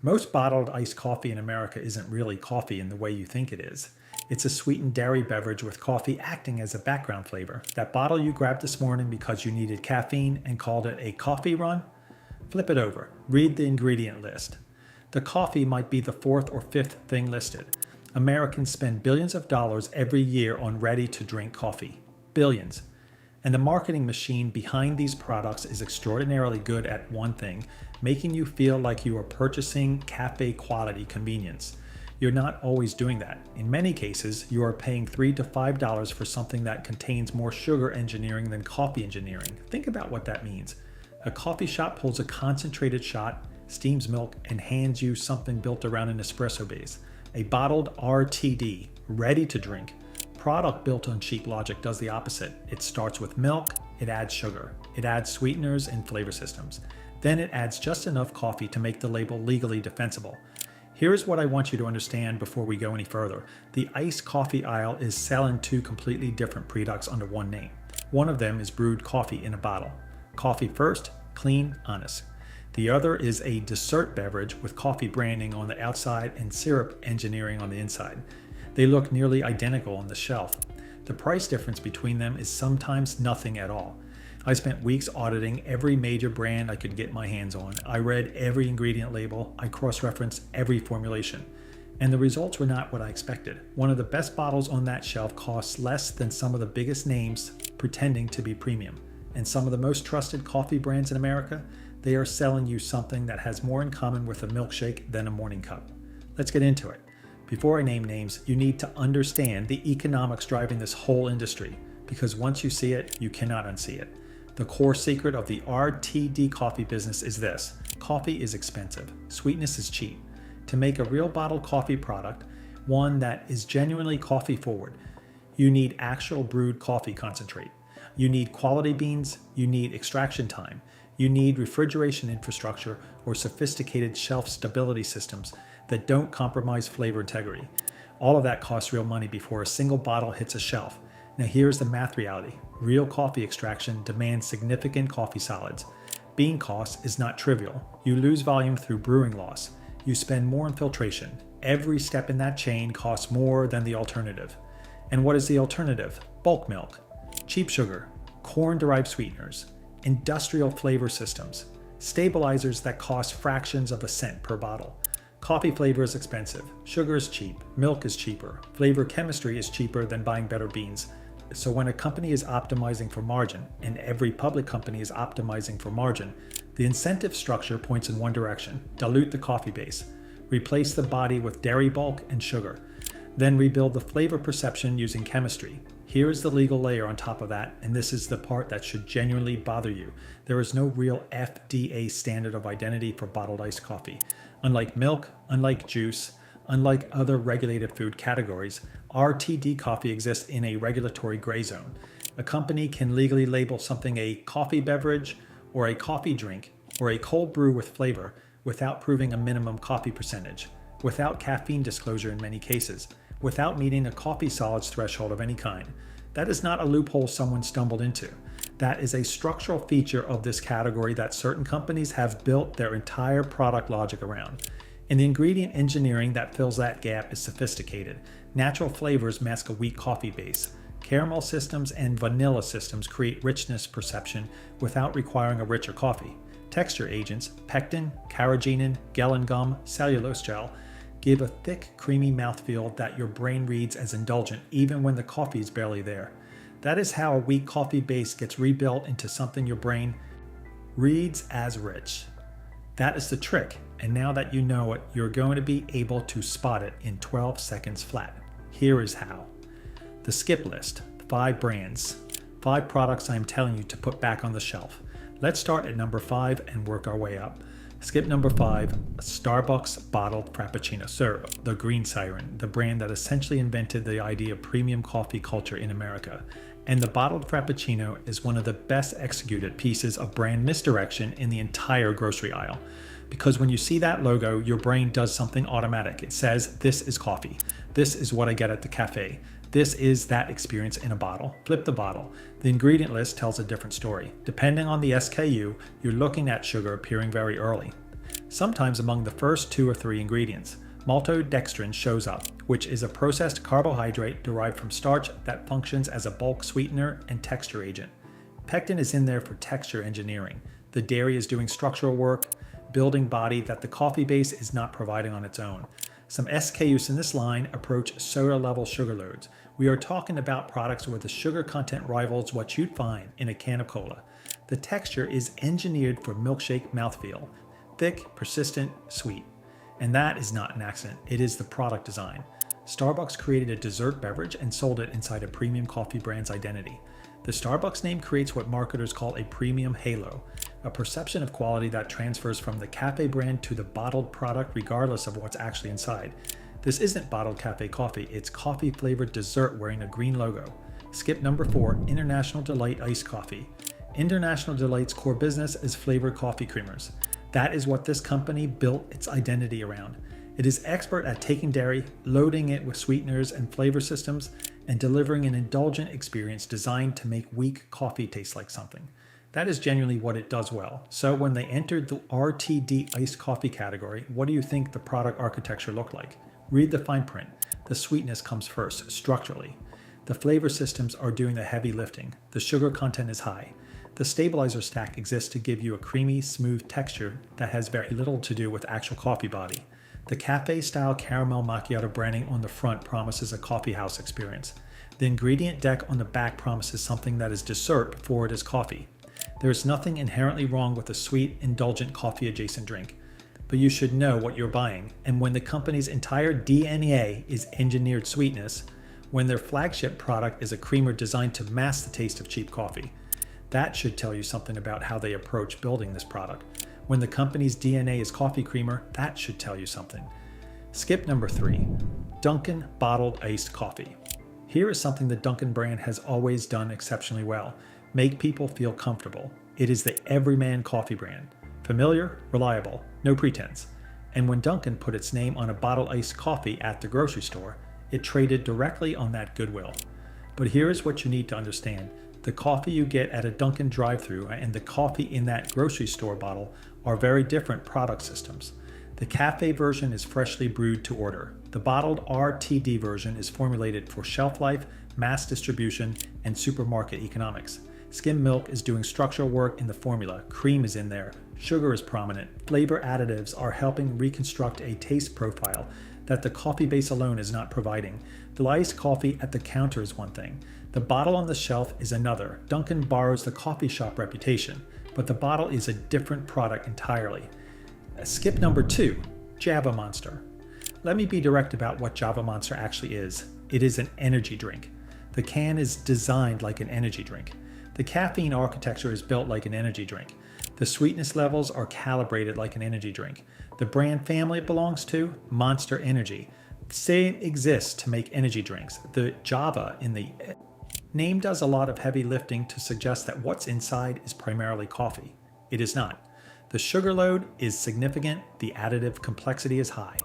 Most bottled iced coffee in America isn't really coffee in the way you think it is. It's a sweetened dairy beverage with coffee acting as a background flavor. That bottle you grabbed this morning because you needed caffeine and called it a coffee run? Flip it over. Read the ingredient list. The coffee might be the fourth or fifth thing listed. Americans spend billions of dollars every year on ready-to-drink coffee. Billions. And the marketing machine behind these products is extraordinarily good at one thing, making you feel like you are purchasing cafe quality convenience. You're not always doing that. In many cases, you are paying $3 to $5 for something that contains more sugar engineering than coffee engineering. Think about what that means. A coffee shop pulls a concentrated shot, steams milk, and hands you something built around an espresso base. A bottled RTD, ready to drink, product built on cheap logic does the opposite. It starts with milk, it adds sugar, it adds sweeteners and flavor systems. Then it adds just enough coffee to make the label legally defensible. Here's what I want you to understand before we go any further. The iced coffee aisle is selling two completely different products under one name. One of them is brewed coffee in a bottle. Coffee first, clean, honest. The other is a dessert beverage with coffee branding on the outside and syrup engineering on the inside. They look nearly identical on the shelf. The price difference between them is sometimes nothing at all. I spent weeks auditing every major brand I could get my hands on. I read every ingredient label. I cross-referenced every formulation. And the results were not what I expected. One of the best bottles on that shelf costs less than some of the biggest names pretending to be premium. And some of the most trusted coffee brands in America, they are selling you something that has more in common with a milkshake than a morning cup. Let's get into it. Before I name names, you need to understand the economics driving this whole industry, because once you see it, you cannot unsee it. The core secret of the RTD coffee business is this: coffee is expensive, sweetness is cheap. To make a real bottled coffee product, one that is genuinely coffee forward, you need actual brewed coffee concentrate. You need quality beans, you need extraction time, you need refrigeration infrastructure or sophisticated shelf stability systems that don't compromise flavor integrity. All of that costs real money before a single bottle hits a shelf. Now here's the math reality. Real coffee extraction demands significant coffee solids. Bean cost is not trivial. You lose volume through brewing loss. You spend more on filtration. Every step in that chain costs more than the alternative. And what is the alternative? Bulk milk, cheap sugar, corn-derived sweeteners, industrial flavor systems, stabilizers that cost fractions of a cent per bottle. Coffee flavor is expensive, sugar is cheap, milk is cheaper, flavor chemistry is cheaper than buying better beans. So when a company is optimizing for margin, and every public company is optimizing for margin, the incentive structure points in one direction: dilute the coffee base, replace the body with dairy bulk and sugar, then rebuild the flavor perception using chemistry. Here is the legal layer on top of that, and this is the part that should genuinely bother you. There is no real FDA standard of identity for bottled iced coffee. Unlike milk, unlike juice, unlike other regulated food categories, RTD coffee exists in a regulatory gray zone. A company can legally label something a coffee beverage, or a coffee drink, or a cold brew with flavor without proving a minimum coffee percentage, without caffeine disclosure in many cases, without meeting a coffee solids threshold of any kind. That is not a loophole someone stumbled into. That is a structural feature of this category that certain companies have built their entire product logic around. And the ingredient engineering that fills that gap is sophisticated. Natural flavors mask a weak coffee base. Caramel systems and vanilla systems create richness perception without requiring a richer coffee. Texture agents, pectin, carrageenan, gellan gum, cellulose gel, give a thick, creamy mouthfeel that your brain reads as indulgent even when the coffee is barely there. That is how a weak coffee base gets rebuilt into something your brain reads as rich. That is the trick, and now that you know it, you're going to be able to spot it in 12 seconds flat. Here is how. The skip list, 5 brands, 5 products I'm telling you to put back on the shelf. Let's start at number 5 and work our way up. Skip number 5, Starbucks bottled Frappuccino. Sir, the Green Siren, the brand that essentially invented the idea of premium coffee culture in America. And the bottled Frappuccino is one of the best executed pieces of brand misdirection in the entire grocery aisle. Because when you see that logo, your brain does something automatic. It says, this is coffee. This is what I get at the cafe. This is that experience in a bottle. Flip the bottle. The ingredient list tells a different story. Depending on the SKU, you're looking at sugar appearing very early. sometimes among the first 2 or 3 ingredients. Maltodextrin shows up, which is a processed carbohydrate derived from starch that functions as a bulk sweetener and texture agent. Pectin is in there for texture engineering. The dairy is doing structural work, building body that the coffee base is not providing on its own. Some SKUs in this line approach soda-level sugar loads. We are talking about products where the sugar content rivals what you'd find in a can of cola. The texture is engineered for milkshake mouthfeel, thick, persistent, sweet. And that is not an accident, it is the product design. Starbucks created a dessert beverage and sold it inside a premium coffee brand's identity. The Starbucks name creates what marketers call a premium halo, a perception of quality that transfers from the cafe brand to the bottled product regardless of what's actually inside. This isn't bottled cafe coffee, it's coffee-flavored dessert wearing a green logo. Skip number 4, International Delight Iced Coffee. International Delight's core business is flavored coffee creamers. That is what this company built its identity around. It is expert at taking dairy, loading it with sweeteners and flavor systems, and delivering an indulgent experience designed to make weak coffee taste like something. That is genuinely what it does well. So when they entered the RTD iced coffee category, what do you think the product architecture looked like? Read the fine print. The sweetness comes first, structurally. The flavor systems are doing the heavy lifting. The sugar content is high. The stabilizer stack exists to give you a creamy, smooth texture that has very little to do with actual coffee body. The cafe-style caramel macchiato branding on the front promises a coffeehouse experience. The ingredient deck on the back promises something that is dessert before it is coffee. There is nothing inherently wrong with a sweet, indulgent coffee-adjacent drink, but you should know what you're buying. And when the company's entire DNA is engineered sweetness, when their flagship product is a creamer designed to mask the taste of cheap coffee, that should tell you something about how they approach building this product. When the company's DNA is coffee creamer, that should tell you something. Skip number 3, Dunkin' Bottled Iced Coffee. Here is something the Dunkin' brand has always done exceptionally well. Make people feel comfortable. It is the everyman coffee brand. Familiar, reliable, no pretense. And when Dunkin' put its name on a bottled iced coffee at the grocery store, it traded directly on that goodwill. But here is what you need to understand. The coffee you get at a Dunkin' drive-thru and the coffee in that grocery store bottle are very different product systems. The cafe version is freshly brewed to order. The bottled RTD version is formulated for shelf life, mass distribution, and supermarket economics. Skim milk is doing structural work in the formula, cream is in there, sugar is prominent, flavor additives are helping reconstruct a taste profile that the coffee base alone is not providing. The iced coffee at the counter is one thing. The bottle on the shelf is another. Dunkin' borrows the coffee shop reputation, but the bottle is a different product entirely. Skip number 2, Java Monster. Let me be direct about what Java Monster actually is. It is an energy drink. The can is designed like an energy drink. The caffeine architecture is built like an energy drink. The sweetness levels are calibrated like an energy drink. The brand family it belongs to, Monster Energy. Same exists to make energy drinks. The Java in the name does a lot of heavy lifting to suggest that what's inside is primarily coffee. It is not. The sugar load is significant, the additive complexity is high.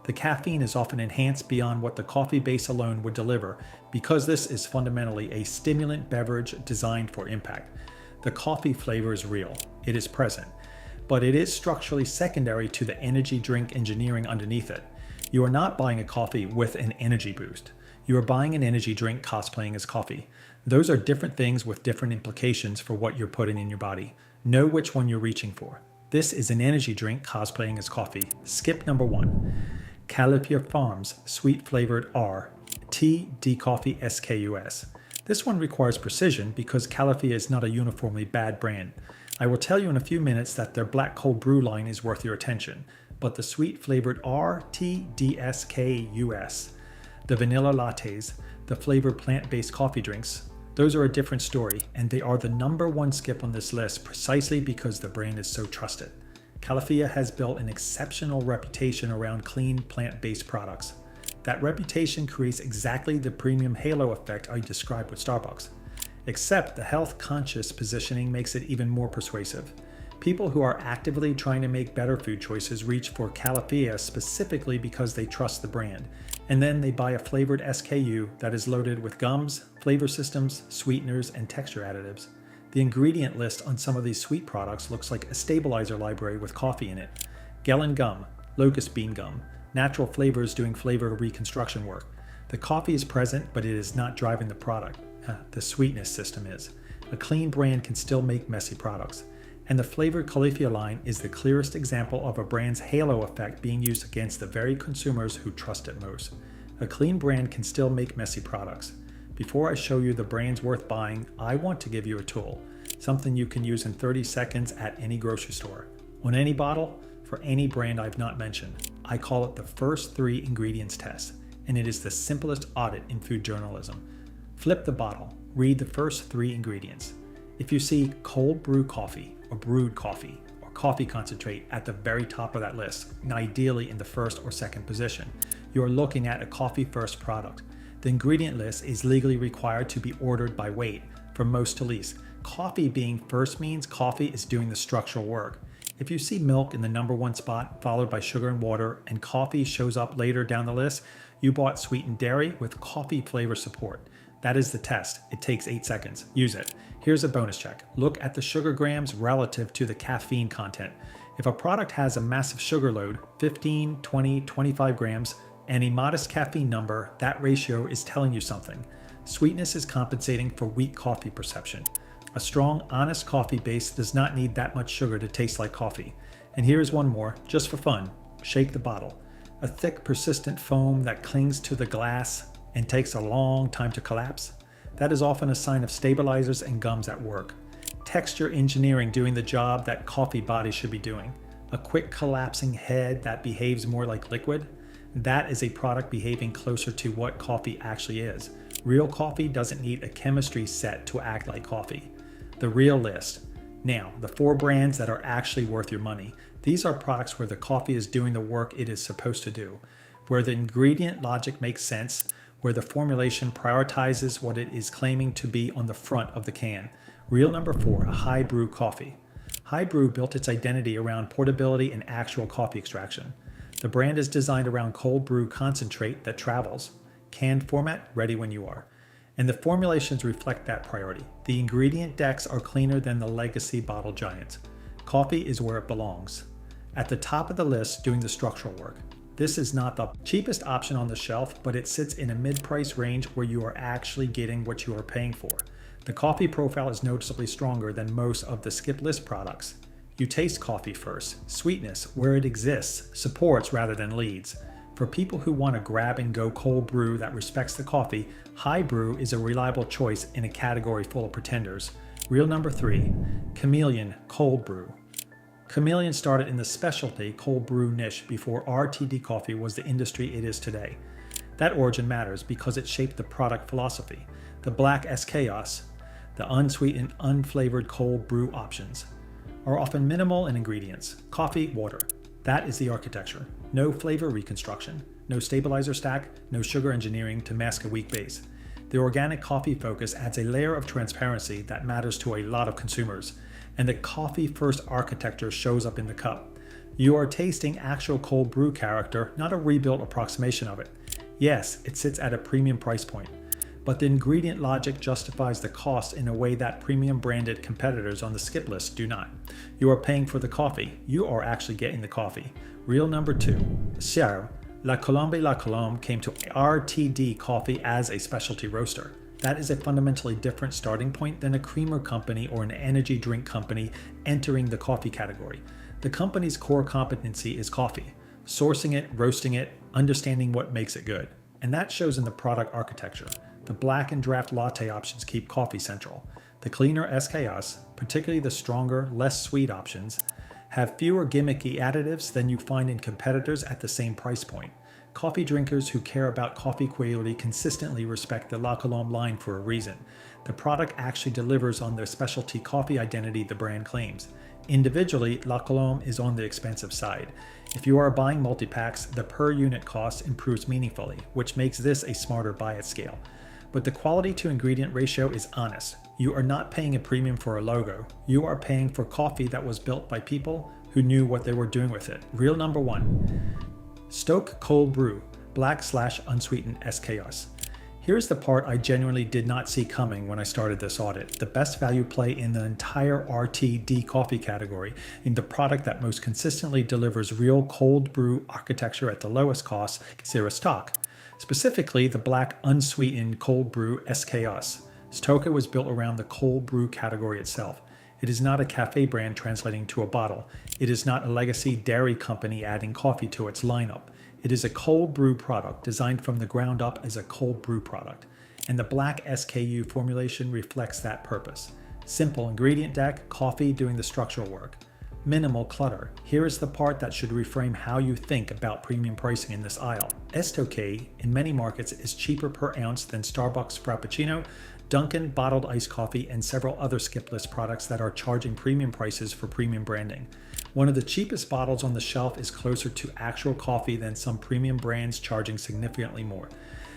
The caffeine is often enhanced beyond what the coffee base alone would deliver because this is fundamentally a stimulant beverage designed for impact. The coffee flavor is real, it is present, but it is structurally secondary to the energy drink engineering underneath it. You are not buying a coffee with an energy boost. You are buying an energy drink cosplaying as coffee. Those are different things with different implications for what you're putting in your body. Know which one you're reaching for. This is an energy drink cosplaying as coffee. Skip number 1. Calipia Farms Sweet Flavored R Tea Decoffee SKUS. This one requires precision because Calipia is not a uniformly bad brand. I will tell you in a few minutes that their black cold brew line is worth your attention, but the sweet flavored RTDSKUS, the vanilla lattes, the flavored plant-based coffee drinks, those are a different story, and they are the number 1 skip on this list precisely because the brand is so trusted. Califia has built an exceptional reputation around clean, plant-based products. That reputation creates exactly the premium halo effect I described with Starbucks. Except the health-conscious positioning makes it even more persuasive. People who are actively trying to make better food choices reach for Califia specifically because they trust the brand, and then they buy a flavored SKU that is loaded with gums, flavor systems, sweeteners, and texture additives. The ingredient list on some of these sweet products looks like a stabilizer library with coffee in it. Gellan gum, locust bean gum, natural flavors doing flavor reconstruction work. The coffee is present, but it is not driving the product. The sweetness system is. A clean brand can still make messy products. And the flavored cauliflower line is the clearest example of a brand's halo effect being used against the very consumers who trust it most. A clean brand can still make messy products. Before I show you the brands worth buying, I want to give you a tool, something you can use in 30 seconds at any grocery store, on any bottle, for any brand I've not mentioned. I call it the first 3 ingredients test, and it is the simplest audit in food journalism. Flip the bottle, read the first 3 ingredients. If you see cold brew coffee, or brewed coffee, or coffee concentrate at the very top of that list, and ideally in the first or second position, you are looking at a coffee first product. The ingredient list is legally required to be ordered by weight, from most to least. Coffee being first means coffee is doing the structural work. If you see milk in the number 1 spot, followed by sugar and water, and coffee shows up later down the list, you bought sweetened dairy with coffee flavor support. That is the test. It takes 8 seconds. Use it. Here's a bonus check. Look at the sugar grams relative to the caffeine content. If a product has a massive sugar load, 15, 20, 25 grams, and a modest caffeine number, that ratio is telling you something. Sweetness is compensating for weak coffee perception. A strong, honest coffee base does not need that much sugar to taste like coffee. And here's one more, just for fun. Shake the bottle. A thick, persistent foam that clings to the glass and takes a long time to collapse, that is often a sign of stabilizers and gums at work. Texture engineering doing the job that coffee bodies should be doing. A quick collapsing head that behaves more like liquid, that is a product behaving closer to what coffee actually is. Real coffee doesn't need a chemistry set to act like coffee. The real list. Now, the 4 brands that are actually worth your money. These are products where the coffee is doing the work it is supposed to do, where the ingredient logic makes sense, where the formulation prioritizes what it is claiming to be on the front of the can. Real number 4, a high brew coffee. High brew built its identity around portability and actual coffee extraction. The brand is designed around cold brew concentrate that travels. Canned format, ready when you are. And the formulations reflect that priority. The ingredient decks are cleaner than the legacy bottle giants. Coffee is where it belongs. At the top of the list, doing the structural work. This is not the cheapest option on the shelf, but it sits in a mid-price range where you are actually getting what you are paying for. The coffee profile is noticeably stronger than most of the skip list products. You taste coffee first. Sweetness, where it exists, supports rather than leads. For people who want a grab-and-go cold brew that respects the coffee, high brew is a reliable choice in a category full of pretenders. Real number 3, Chameleon Cold Brew. Chameleon started in the specialty cold brew niche before RTD coffee was the industry it is today. That origin matters because it shaped the product philosophy. The black chaos, the unsweetened, unflavored cold brew options, are often minimal in ingredients. Coffee, water. That is the architecture. No flavor reconstruction, no stabilizer stack, no sugar engineering to mask a weak base. The organic coffee focus adds a layer of transparency that matters to a lot of consumers, and the coffee-first architecture shows up in the cup. You are tasting actual cold brew character, not a rebuilt approximation of it. Yes, it sits at a premium price point, but the ingredient logic justifies the cost in a way that premium branded competitors on the skip list do not. You are paying for the coffee. You are actually getting the coffee. Real number 2, Sierra. La Colombe came to RTD coffee as a specialty roaster. That is a fundamentally different starting point than a creamer company or an energy drink company entering the coffee category. The company's core competency is coffee, sourcing it, roasting it, understanding what makes it good. And that shows in the product architecture. The black and draft latte options keep coffee central. The cleaner SKS, particularly the stronger, less sweet options, have fewer gimmicky additives than you find in competitors at the same price point. Coffee drinkers who care about coffee quality consistently respect the La Colombe line for a reason. The product actually delivers on the specialty coffee identity the brand claims. Individually, La Colombe is on the expensive side. If you are buying multi-packs, the per unit cost improves meaningfully, which makes this a smarter buy at scale. But the quality to ingredient ratio is honest. You are not paying a premium for a logo. You are paying for coffee that was built by people who knew what they were doing with it. Real number 1. Stoke Cold Brew, black/unsweetened SKS. Here's the part I genuinely did not see coming when I started this audit. The best value play in the entire RTD coffee category, in the product that most consistently delivers real cold brew architecture at the lowest cost, is zero stock. Specifically, the black unsweetened cold brew SKS. Stoka was built around the cold brew category itself. It is not a cafe brand translating to a bottle. It is not a legacy dairy company adding coffee to its lineup. It is a cold brew product designed from the ground up as a cold brew product. And the black SKU formulation reflects that purpose. Simple ingredient deck, coffee doing the structural work. Minimal clutter. Here is the part that should reframe how you think about premium pricing in this aisle. Estoque in many markets is cheaper per ounce than Starbucks Frappuccino, Dunkin' bottled iced coffee, and several other skip list products that are charging premium prices for premium branding. One of the cheapest bottles on the shelf is closer to actual coffee than some premium brands charging significantly more.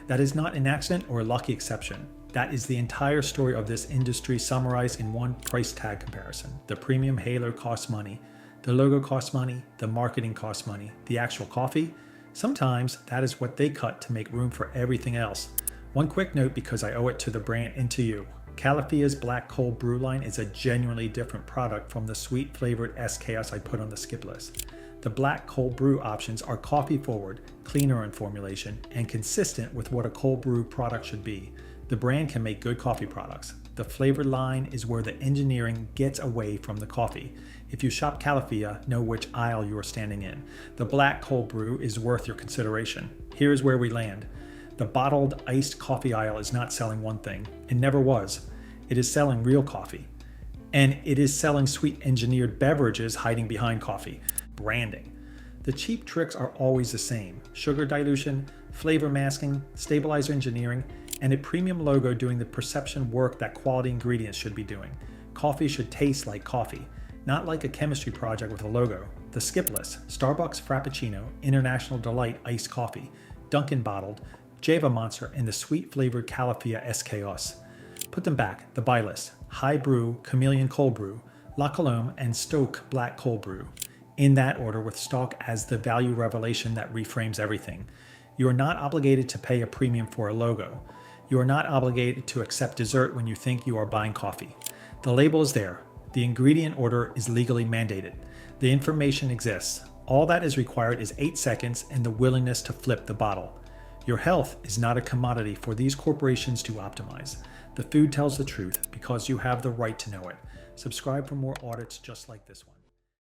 That is not an accident or a lucky exception. That is the entire story of this industry summarized in one price tag comparison. The premium halo costs money, the logo costs money, the marketing costs money. The actual coffee? Sometimes that is what they cut to make room for everything else. One quick note because I owe it to the brand and to you. Calafia's Black Cold Brew line is a genuinely different product from the sweet flavored SKS I put on the skip list. The Black Cold Brew options are coffee forward, cleaner in formulation, and consistent with what a cold brew product should be. The brand can make good coffee products. The flavored line is where the engineering gets away from the coffee. If you shop Calafia, know which aisle you are standing in. The Black Cold Brew is worth your consideration. Here's where we land. The bottled iced coffee aisle is not selling one thing. It never was. It is selling real coffee. And it is selling sweet engineered beverages hiding behind coffee. Branding. The cheap tricks are always the same. Sugar dilution, flavor masking, stabilizer engineering, and a premium logo doing the perception work that quality ingredients should be doing. Coffee should taste like coffee, not like a chemistry project with a logo. The skip list: Starbucks Frappuccino, International Delight Iced Coffee, Dunkin' Bottled, Java Monster, and the sweet flavored Calafia SKS. Put them back, the buy list: High Brew, Chameleon Cold Brew, La Colombe, and Stoke Black Cold Brew. In that order, with stock as the value revelation that reframes everything. You are not obligated to pay a premium for a logo. You are not obligated to accept dessert when you think you are buying coffee. The label is there. The ingredient order is legally mandated. The information exists. All that is required is 8 seconds and the willingness to flip the bottle. Your health is not a commodity for these corporations to optimize. The food tells the truth because you have the right to know it. Subscribe for more audits just like this one.